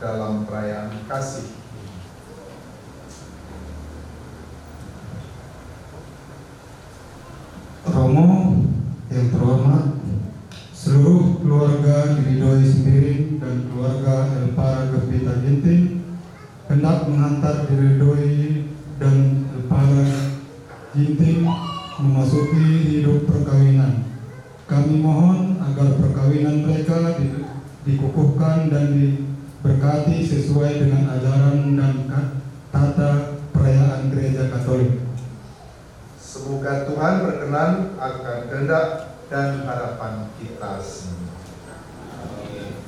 dalam perayaan kasih. Romo yang terhormat, seluruh keluarga Diridoi Sembiring dan keluarga Elpara Gembita Ginting hendak menghantar Diridoi dan Elpara Ginting memasuki hidup perkawinan. Kami mohon agar perkawinan mereka dikukuhkan dan diberkati sesuai dengan ajaran dan tata perayaan Gereja Katolik. Semoga Tuhan berkenan akan kehendak dan harapan kita semua. Amin.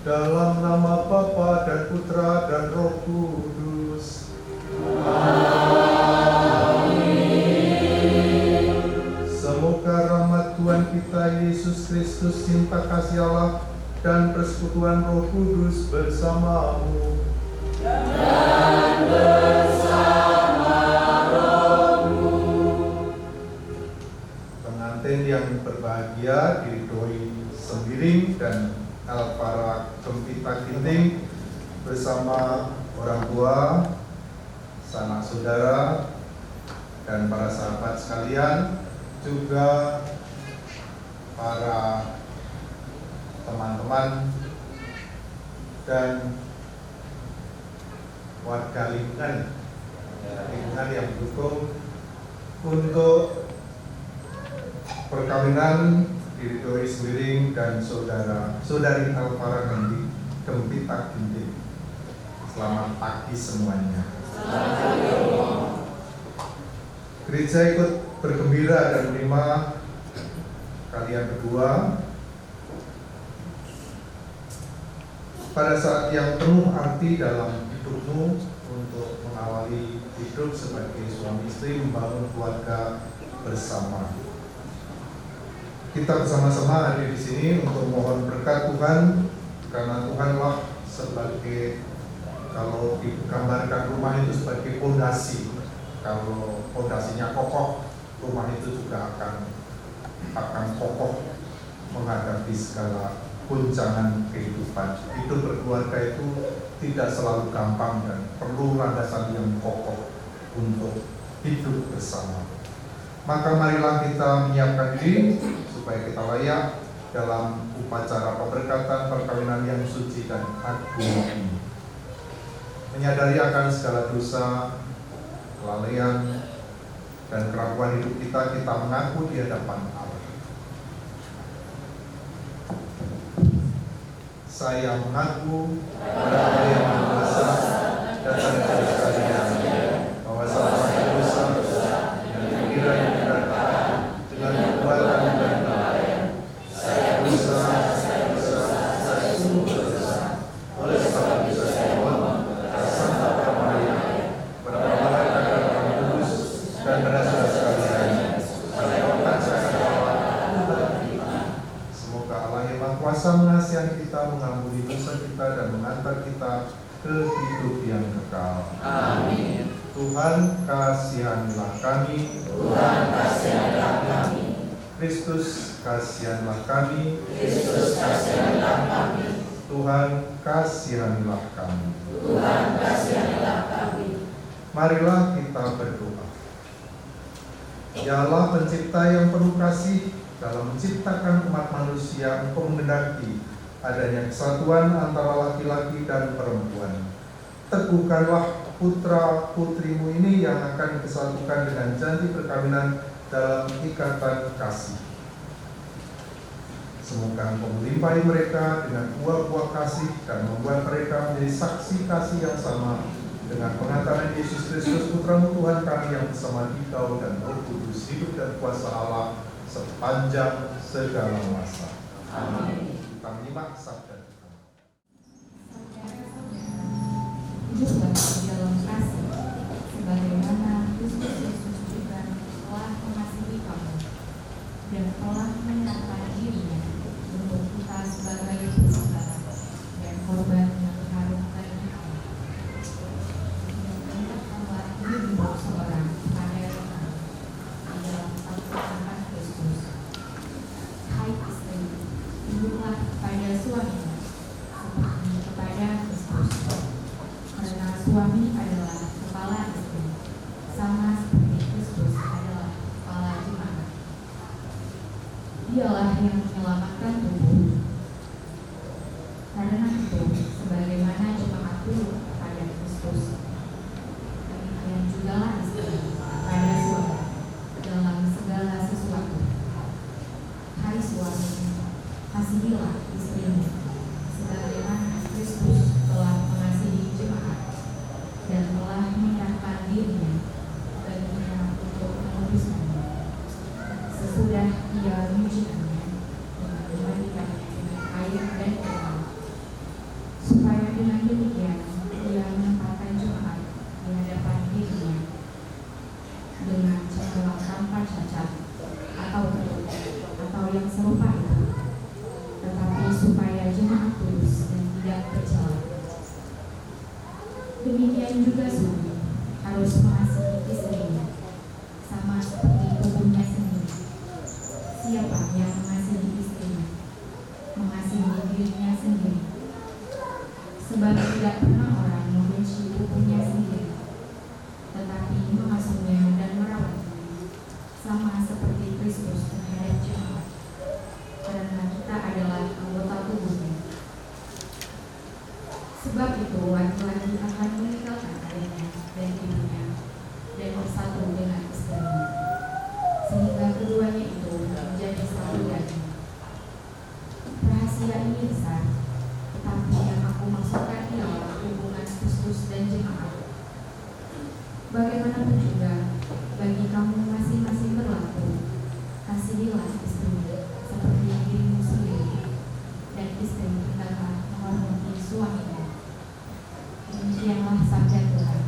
Dalam nama Bapa dan Putra dan Roh Kudus. Amin. Semoga rahmat Tuhan kita Yesus Kristus, cinta kasih Allah, dan persekutuan Roh Kudus bersamamu. Dan bersama rohmu. Pengantin yang berbahagia Diridoi Sembiring dan Elpara Gembita Ginting bersama orang tua, sanak saudara, dan para sahabat sekalian, juga para teman-teman dan warga lingkungan yang mendukung untuk perkawinan Diridoi Sembiring dan saudari Elpara Gembita Ginting. Selamat pagi semuanya. Gereja ikut bergembira dan menerima kalian berdua pada saat yang penuh arti dalam hidupmu untuk mengawali hidup sebagai suami istri, membangun keluarga bersama. Kita bersama-sama hadir di sini untuk mohon berkat Tuhan, karena Tuhanlah sebagai, kalau digambarkan rumah itu sebagai fondasi. Kalau fondasinya kokoh, rumah itu juga akan kokoh menghadapi segala guncangan kehidupan. Hidup berkeluarga itu tidak selalu gampang dan perlu landasan yang kokoh untuk hidup bersama. Maka marilah kita menyiapkan diri supaya kita layak dalam upacara pemberkatan perkawinan yang suci dan agung ini. Menyadari akan segala dosa, kelalaian, dan keraguan hidup kita mengaku di hadapan Allah. Saya mengaku pada Allah yang Maha Kuasa dan pada sekalian bahwa saya dosa dengan pikiran dan perkataan, dengan perbuatan dan lalaian. Saya sungguh berdosa. Oleh sebab itu saya mohon kepada Santa Maria, kepada Allah dan Roh Kudus, dan pada saudara sekalian, pada otak saya semoga Allah yang Maha Kuasa mengasihi kita, mengampuni dosa kita, dan mengantar kita ke hidup yang kekal. Amin. Tuhan kasihanilah kami. Tuhan kasihanilah kami. Kristus kasihanilah kami. Kristus kasihanilah kami. Tuhan kasihanilah kami. Tuhan kasihanilah kami. Marilah kita berdoa. Ya Allah pencipta yang penuh kasih, dalam menciptakan umat manusia, Engkau menghendaki adanya kesatuan antara laki-laki dan perempuan. Teguhkanlah putra putrimu ini yang akan disatukan dengan janji perkawinan dalam ikatan kasih. Semoga Engkau melimpahi mereka dengan buah-buah kasih dan membuat mereka menjadi saksi kasih yang sama dengan pengantaran Yesus Kristus Putra-Mu Tuhan kami yang bersama Dikau dan Roh Kudus hidup dan kuasa Allah sepanjang segala masa. Amin. Kita menyimak sabda Tuhan. di dalam kasih, sebagaimana Kristus Yesus juga telah mengasihi kamu dan telah menyerahkan dirinya untuk kita sebagai persembahan dan korban yang harum bagi Allah. Menyerahkanlah dirimu seorang pada Tuhan di dalam takutan Kristus. Hai istri, tunduklah kepada suamimu seperti kepada Kristus, karena suami adalah kepala istri, sama seperti Kristus adalah kepala jemaat. Dialah yang menyelamatkan tubuh. Karena itu, sebagaimana jemaat tunduk kepada Kristus, demikian jugalah istri pada suami dalam segala sesuatu. Hai suami, kasihilah istrimu sebagaimana Kristus telah mengasihi jemaat dan telah menyerahkan dirinya baginya untuk menebusnya, sesudah ia menyucikannya dengan memandikannya dengan air dan air, supaya dengan demikian ia menempatkan jemaat di hadapan dirinya dengan cakrawala tanpa cacat atau tertutup atau yang serupa itu, tetapi supaya jemaat kudus dan tidak bercela. Demikian juga suami harus mengasihi istrinya sama seperti tubuhnya sendiri. Siapa yang mengasihi istrinya, mengasihi dirinya sendiri. Sebab tidak pernah orang membenci tubuhnya sendiri, tetapi mengasuhnya dan merawatnya, sama seperti Kristus terhadap jemaat, karena kita adalah anggota tubuhnya. Sebab itu laki-laki akan meninggalkan ayahnya dan ibunya dan bersatu dengan istrinya, sehingga keduanya itu menjadi satu daging. Rahasia ini besar, tetapi yang aku maksudkan ialah hubungan Kristus dan jemaat. Bagaimanapun juga, bagi kamu masing-masing berlaku, kasihilah istrimu seperti dirimu sendiri, dan istri hendaklah menghormati suaminya. Demikianlah sabda Tuhan.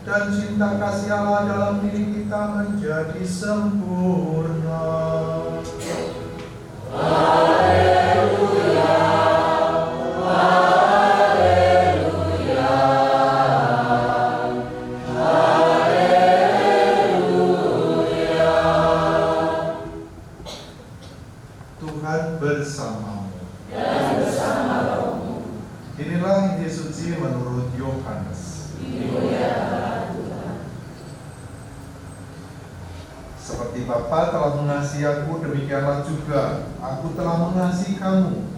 dan cinta kasih Allah dalam diri kita menjadi sempurna. Haleluya, haleluya, haleluya. Tuhan bersamamu. Dan bersama rohmu. Inilah Injil Injil suci menurut Yohanes. Seperti Bapa telah mengasihi aku, demikianlah juga aku telah mengasihi kamu.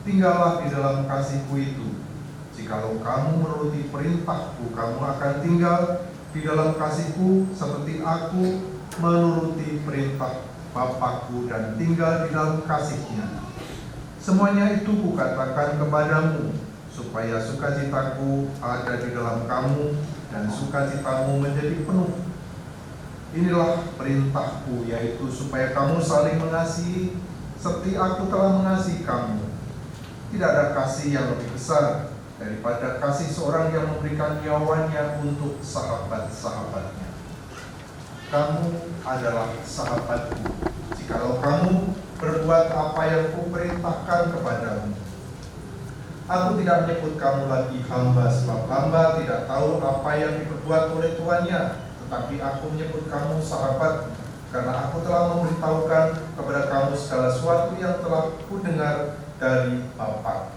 Tinggallah di dalam kasihku itu. Jikalau kamu menuruti perintahku, kamu akan tinggal di dalam kasihku, seperti aku menuruti perintah Bapakku dan tinggal di dalam kasihnya. Semuanya itu kukatakan kepadamu, supaya sukacitaku ada di dalam kamu dan sukacitamu menjadi penuh. Inilah perintahku, yaitu supaya kamu saling mengasihi seperti aku telah mengasihi kamu. Tidak ada kasih yang lebih besar daripada kasih seorang yang memberikan nyawanya untuk sahabat-sahabatnya. Kamu adalah sahabatku, jikalau kamu berbuat apa yang kuperintahkan kepadamu. Aku tidak menyebut kamu lagi hamba, sebab hamba tidak tahu apa yang diperbuat oleh tuannya, tetapi aku menyebut kamu sahabat, karena aku telah memberitahukan kepada kamu segala sesuatu yang telah kudengar dari Bapa.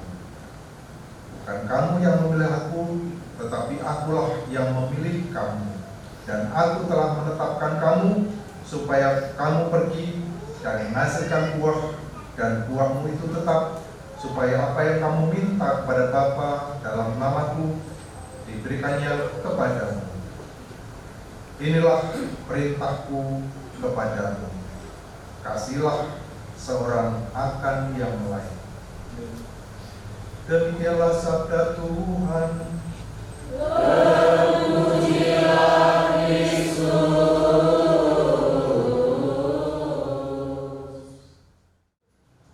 Bukan kamu yang memilih aku, tetapi akulah yang memilih kamu. Dan aku telah menetapkan kamu supaya kamu pergi dan menghasilkan buah, dan buahmu itu tetap, supaya apa yang kamu minta kepada Bapa dalam namaku diberikannya kepadamu. Inilah perintahku kepadamu, kasihilah seorang akan yang lain. Demikianlah sabda Tuhan. Terpujilah Kristus.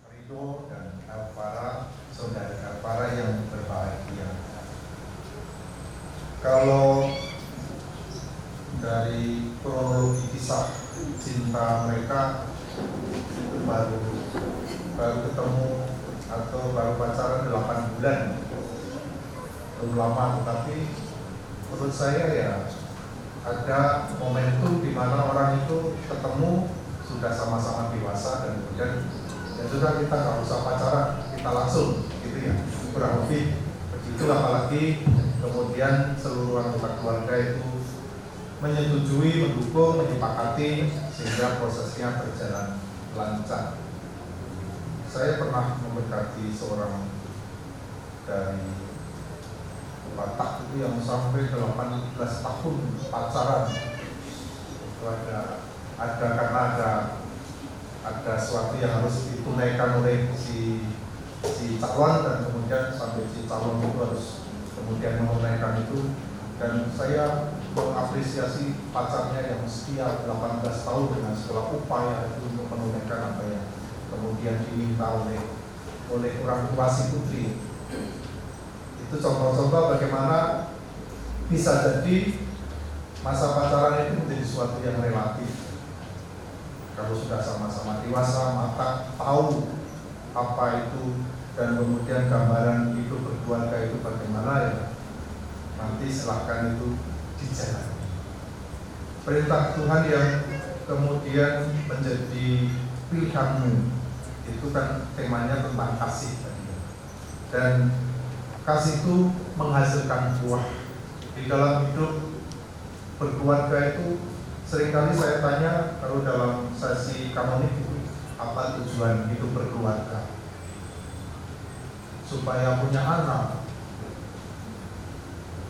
Ridho dan Elvara, saudara Elvara yang berbahagia. Kalau dari kronologi kisah cinta mereka itu baru ketemu atau baru pacaran 8 bulan, belum lama, tetapi menurut saya ya ada momentum di mana orang itu ketemu sudah sama-sama dewasa dan kemudian ya sudah, kita nggak usah pacaran, kita langsung gitu ya, kurang lebih begitu. Apalagi kemudian seluruh anggota keluarga itu menyetujui, mendukung, menyepakati sehingga prosesnya berjalan lancar. Saya pernah memberkati seorang dari Batak itu yang sampai 18 tahun pacaran. Itu karena ada sesuatu yang harus ditunaikan oleh si calon, dan kemudian sampai si calon itu harus kemudian menunaikan itu. Dan saya mengapresiasi pacarnya yang setia 18 tahun dengan segala upaya itu untuk menunaikan apa yang kemudian diminta oleh orang tua si putri. Itu contoh-contoh bagaimana bisa jadi masa pacaran itu menjadi sesuatu yang relatif. Kalau sudah sama-sama dewasa, matang, tahu apa itu, dan kemudian gambaran hidup berkeluarga itu bagaimana, ya nanti silahkan itu dijalani. Perintah Tuhan yang kemudian menjadi pilihanmu itu kan temanya tentang kasih tadi. Dan kasih itu menghasilkan buah. Di dalam hidup berkeluarga itu seringkali saya tanya, kalau dalam sesi kamonik itu apa tujuan hidup berkeluarga? Supaya punya anak.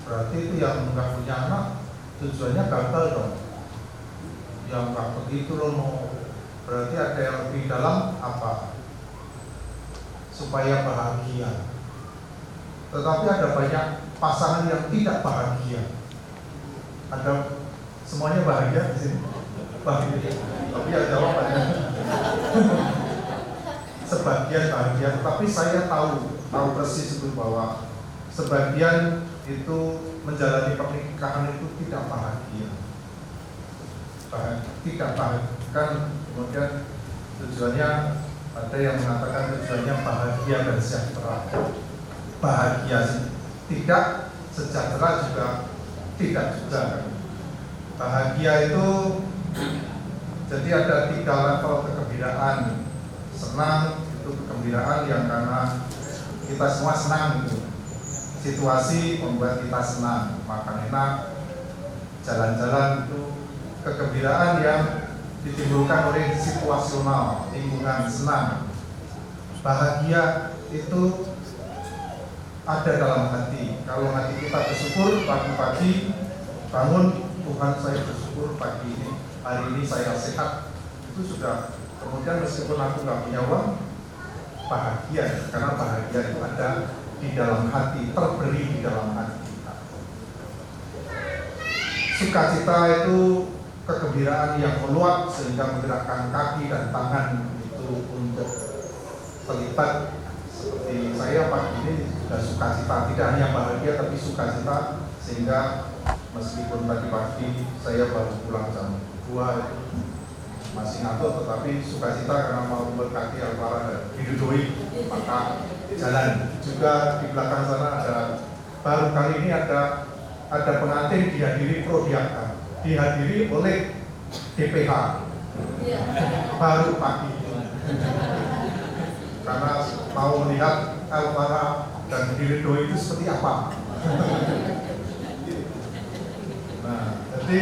Berarti itu yang nggak punya anak tujuannya gagal dong. Yang nggak begitu loh, berarti ada yang lebih dalam apa? Supaya bahagia. Tetapi ada banyak pasangan yang tidak bahagia. Ada semuanya bahagia di sini? Bahagia. Tapi ya jawabannya sebagian bahagia. Tetapi saya tahu persis itu bahwa sebagian itu menjalani pernikahan itu tidak bahagia. Tidak bahagia. Kan kemudian tujuannya, ada yang mengatakan tujuannya bahagia dan sejahtera. Bahagia tidak, sejahtera juga tidak juga. Bahagia itu jadi ada 3 level kegembiraan. Senang itu kegembiraan yang karena kita semua senang gitu. situasi membuat kita senang, makan enak, jalan-jalan itu kegembiraan yang ditimbulkan oleh situasional, lingkungan senang. Bahagia itu ada dalam hati. Kalau hati kita bersyukur pagi-pagi bangun, Tuhan saya bersyukur pagi ini, hari ini saya sehat, itu sudah. Kemudian meskipun aku nggak punya uang, bahagia, karena bahagia itu ada di dalam hati, terberi di dalam hati kita. Sukacita itu kegembiraan yang meluap sehingga menggerakkan kaki dan tangan itu untuk terlibat. Seperti saya pagi ini sudah sukacita, tidak hanya bahagia tapi sukacita, sehingga meskipun tadi pagi saya baru pulang jam 2 masih ngantuk, tetapi sukacita karena mau memberkati Alvara dan Didudoi, maka jalan. Juga di belakang sana ada, baru kali ini ada pengantin dihadiri Prodiaka, dihadiri oleh DPH baru pagi karena mau melihat Alvara dan Didudoi itu seperti apa. Nah, jadi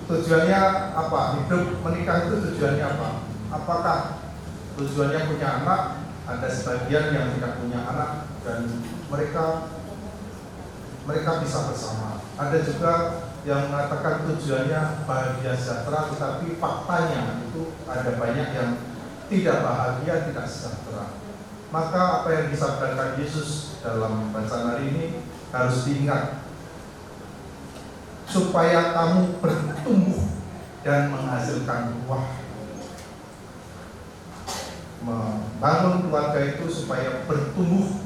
tujuannya apa? Hidup menikah itu tujuannya apa? Apakah tujuannya punya anak? Ada sebagian yang tidak punya anak dan mereka bisa bersama. Ada juga yang mengatakan tujuannya bahagia sejahtera, tetapi faktanya itu ada banyak yang tidak bahagia, tidak sejahtera. Maka apa yang disabdakan Yesus dalam bacaan hari ini harus diingat, supaya kamu bertumbuh dan menghasilkan buah. Membangun keluarga itu supaya bertumbuh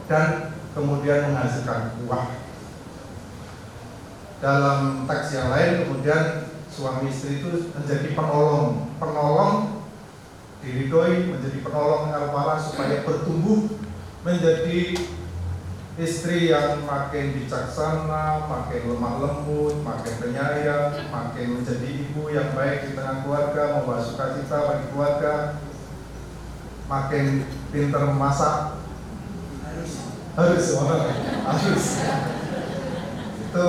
dan kemudian menghasilkan buah. Dalam teks yang lain kemudian suami istri itu menjadi penolong Didudoi menjadi penolong Alvara supaya bertumbuh menjadi istri yang makin bijaksana, makin lemah lembut, makin penyayang, makin menjadi ibu yang baik di tengah keluarga, membawa sukacita bagi keluarga, makin pintar memasak. Harus itu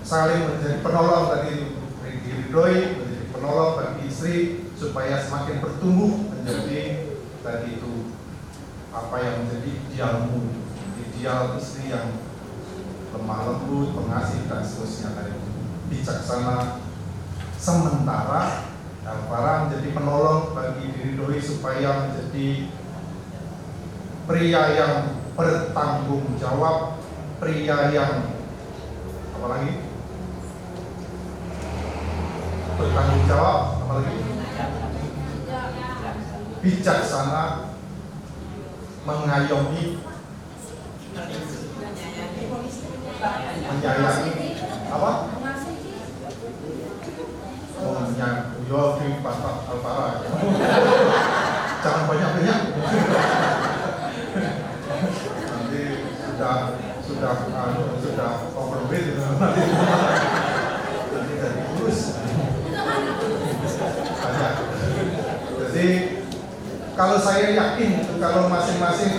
saling menjadi penolong tadi, Didudoi menjadi penolong bagi istri supaya semakin bertumbuh menjadi tadi itu apa yang menjadi idealmu, ideal istri yang lemah lembut, pengasih dan seterusnya tadi, bijaksana. Sementara Alvara menjadi penolong bagi Didudoi supaya menjadi pria yang bertanggung jawab, pria yang apalagi bertanggung jawab, apalagi bijaksana, mengayomi, menyayangi, apa? Oh, menyayangi Bapak Alvara. Jangan banyak-banyak. Nanti sudah overweight nanti jadi kurus. Banyak. Jadi kalau saya yakin kalau masing-masing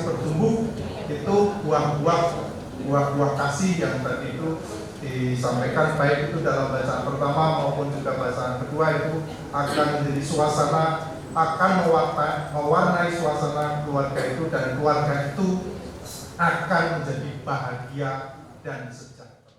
bertumbuh itu buah-buah kasih yang tadi itu disampaikan, baik itu dalam bacaan pertama maupun juga bacaan kedua, itu akan menjadi suasana, akan mewarnai suasana keluarga itu, dan keluarga itu akan menjadi bahagia dan sejahtera.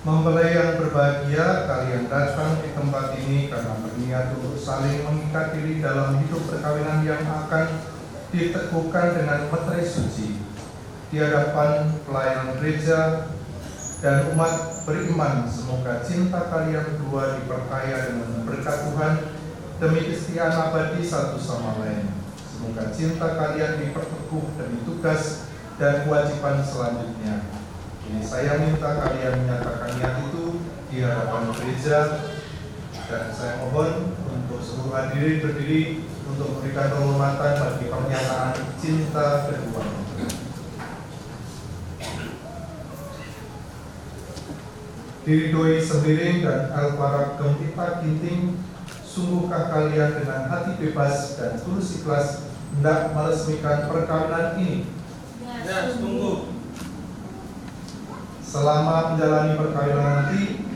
Mempelai yang berbahagia, kalian datang di tempat ini karena berniat untuk saling mengikat diri dalam hidup perkawinan yang akan diteguhkan dengan meterai suci di hadapan pelayanan gereja dan umat beriman. Semoga cinta kalian berdua diperkaya dengan berkat Tuhan demi kesetiaan abadi satu sama lain. Semoga cinta kalian diperteguh demi tugas dan kewajiban selanjutnya. Ini saya minta kalian menyatakan niat itu di hadapan gereja, dan saya mohon untuk seluruh hadirin berdiri untuk memberikan penghormatan bagi pernyataan cinta kedua. Diridhoi Sembiring dan Alvara Gempita Ginting, sungguhkah kalian dengan hati bebas dan tulus ikhlas hendak meresmikan perkawinan ini? Ya, sungguh. Selama menjalani perkawinan nanti,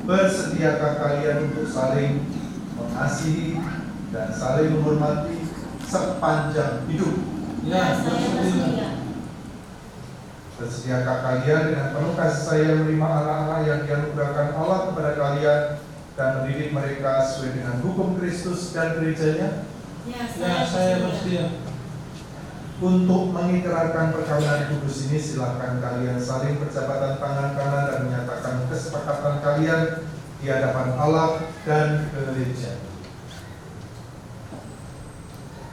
bersediakah kalian untuk saling mengasihi dan saling menghormati sepanjang hidup? Ya, saya bersedia. Bersediakah kalian dengan penuh kasih sayang menerima anak-anak yang dianugerahkan Allah kepada kalian dan mendidik mereka sesuai dengan hukum Kristus dan gerejanya? Ya, saya bersedia. Untuk mengikrarkan perkawinan kudus ini, silakan kalian saling berjabatan tangan kanan dan menyatakan kesepakatan kalian di hadapan Allah dan gereja.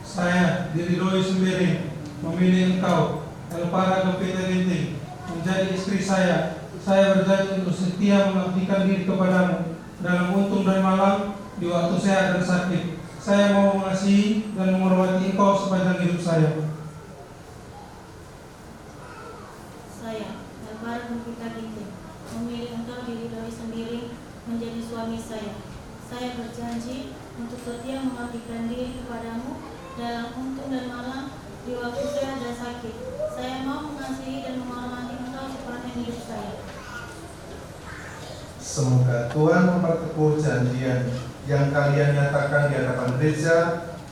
Saya, Diridhoi Sembiring, memilih engkau, Alvara Gempita Ginting, menjadi istri saya. Saya berjanji untuk setia mengabdikan diri kepadamu dalam untung dan malam, di waktu sehat dan sakit. Saya mau mengasihi dan menghormati engkau sepanjang hidup saya. Saya, Alvara Gempita Ginting, memilih engkau Diridhoi Sembiring menjadi suami saya. Saya berjanji untuk setia mengabdikan diri kepadamu dalam untung dan malam, di waktu sehat dan sakit. Saya mau mengasihi dan menghormati engkau sepanjang hidup saya. Semoga Tuhan memperteguh janjian yang kalian nyatakan di hadapan gereja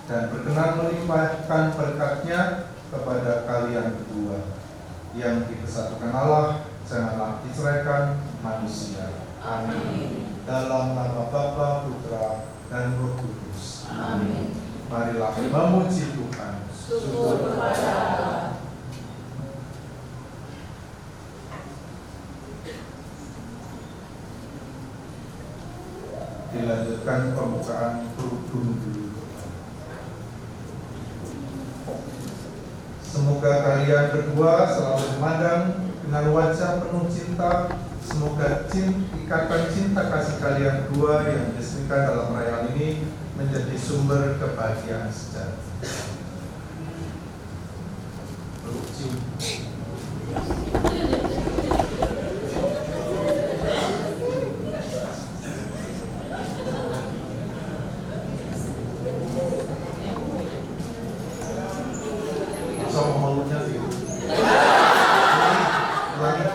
dan berkenan melimpahkan berkat-Nya kepada kalian berdua. Yang dipersatukan Allah, janganlah diceraikan manusia. Amin. Dalam nama Bapa, Putra, dan Roh Kudus. Amin. Marilah memuji Tuhan. Syukur kepada Allah. Dilanjutkan pembukaan kerudung dulu. Semoga kalian berdua selalu memandang dengan wajah penuh cinta. Semoga ikatan cinta kasih kalian berdua yang diresmikan dalam perayaan ini menjadi sumber kebahagiaan sejati. Sama mulutnya sih. Lagi.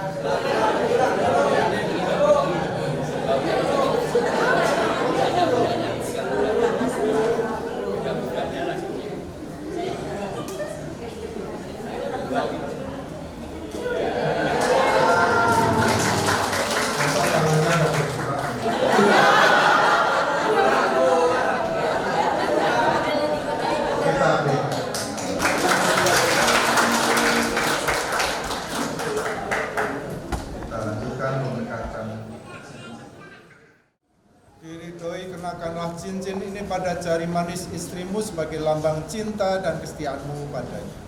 Diridhoi, kenakanlah cincin ini pada jari manis istrimu sebagai lambang cinta dan kesetiaanmu padanya.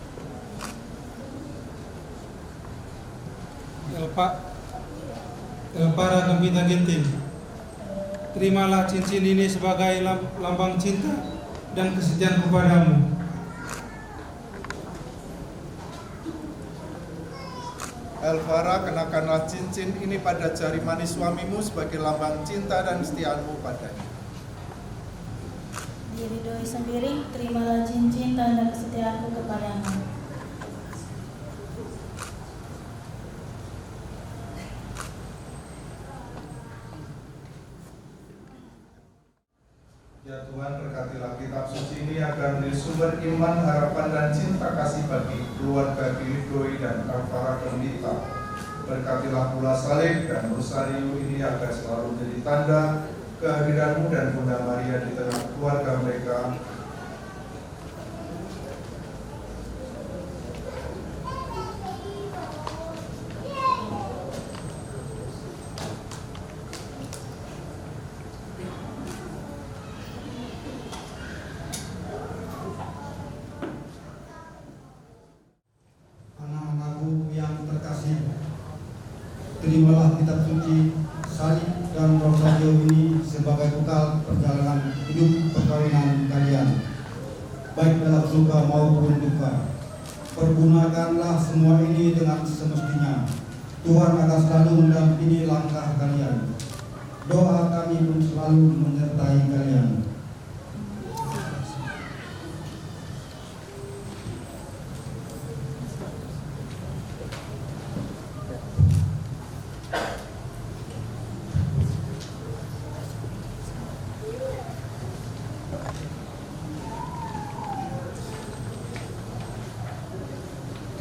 Alvara Gempita Ginting, terimalah cincin ini sebagai lambang cinta dan kesetiaan kepadamu. Alvara, kenakanlah cincin ini pada jari manis suamimu sebagai lambang cinta dan kesetiaanmu padanya. Diridhoi Sembiring, terimalah cincin tanda kesetiaanku kepadamu. Ya Tuhan, berkatilah kitab suci ini agar menjadi sumber iman, harapan, dan cinta kasih bagi keluarga Diridhoi dan Alvara Gempita, Berkatilah pula salib dan rosarium ini agar selalu menjadi tanda kehadiranmu dan Bunda Maria di tengah keluarga mereka. Anak-anakku yang terkasih, terimalah kitab suci, salib dan rosarium ini sebagai bekal perjalanan hidup perkawinan kalian, baik dalam suka maupun duka. Pergunakanlah semua ini dengan semestinya. Tuhan akan selalu mendampingi langkah kalian. Doa kami pun selalu menyertai kalian.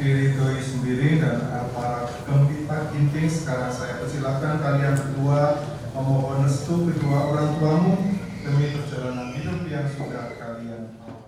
Diri doi sendiri dan para gembita ginting, sekarang saya persilakan kalian berdua memohon restu kedua orang tuamu demi perjalanan hidup yang sudah kalian awali.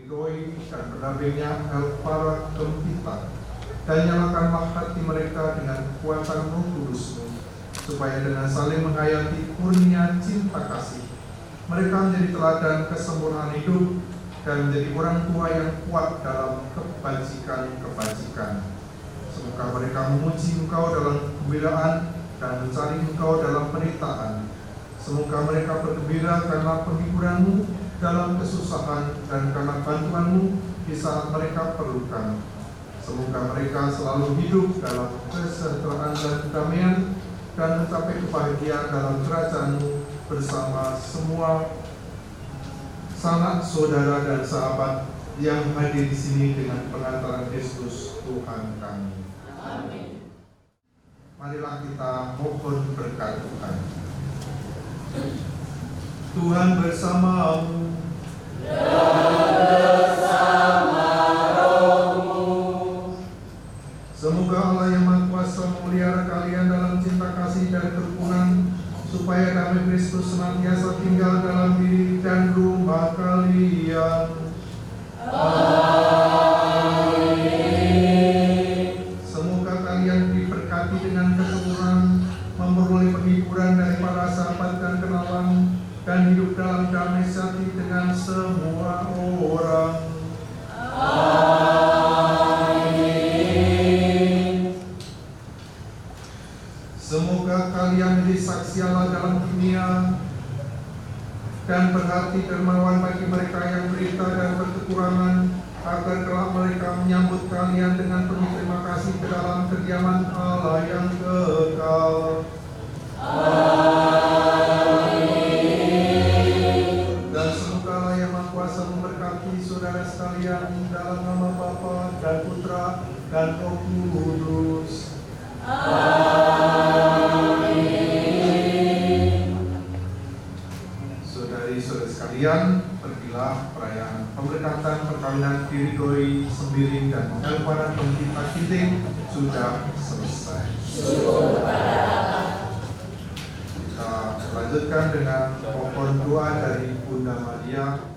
Diridhoi dan bernabenya para gembita, dan nyalakanlah hati mereka dengan kekuatan Roh Kudus-Mu, supaya dengan saling menghayati kurnia cinta kasih, mereka menjadi teladan kesempurnaan hidup dan menjadi orang tua yang kuat dalam kebajikan-kebajikan. Semoga mereka memuji Engkau dalam kegembiraan dan mencari Engkau dalam penderitaan. Semoga mereka bergembira karena penghiburan-Mu dalam kesusahan dan karena bantuan-Mu di saat mereka perlukan. Semoga mereka selalu hidup dalam kesejahteraan dan kedamaian dan mencapai kebahagiaan dalam kerajaan-Mu bersama semua sanak saudara dan sahabat yang hadir di sini dengan pengantaran Kristus Tuhan kami. Amin. Marilah kita mohon berkat Tuhan. Tuhan bersamamu. Semoga Allah yang Maha Kuasa memelihara kalian dalam cinta kasih dan kerukunan, supaya damai Kristus senantiasa tinggal dalam diri dan rumah kalian. Amin. Semoga kalian diberkati dengan kesempurnaan, memperoleh penghiburan dari para sahabat dan kenalan, dan hidup dalam damai sejati dengan semua orang. Semoga kalian menjadi saksi Allah dalam dunia dan berhati dermawan bagi mereka yang menderita dan berkekurangan, agar kelak mereka menyambut kalian dengan penuh terima kasih ke dalam kediaman Allah yang kekal. Amin. Dan semoga Allah yang Maha Kuasa memberkati saudara sekalian dalam nama Bapa dan Putra dan Roh Kudus. Saudari-saudari sekalian, pergilah perayaan pemberkatan perkawinan Diridhoi Sembiring dan Elpara Gembita Ginting sudah selesai. Kita lanjutkan dengan mohon doa dari Bunda Maria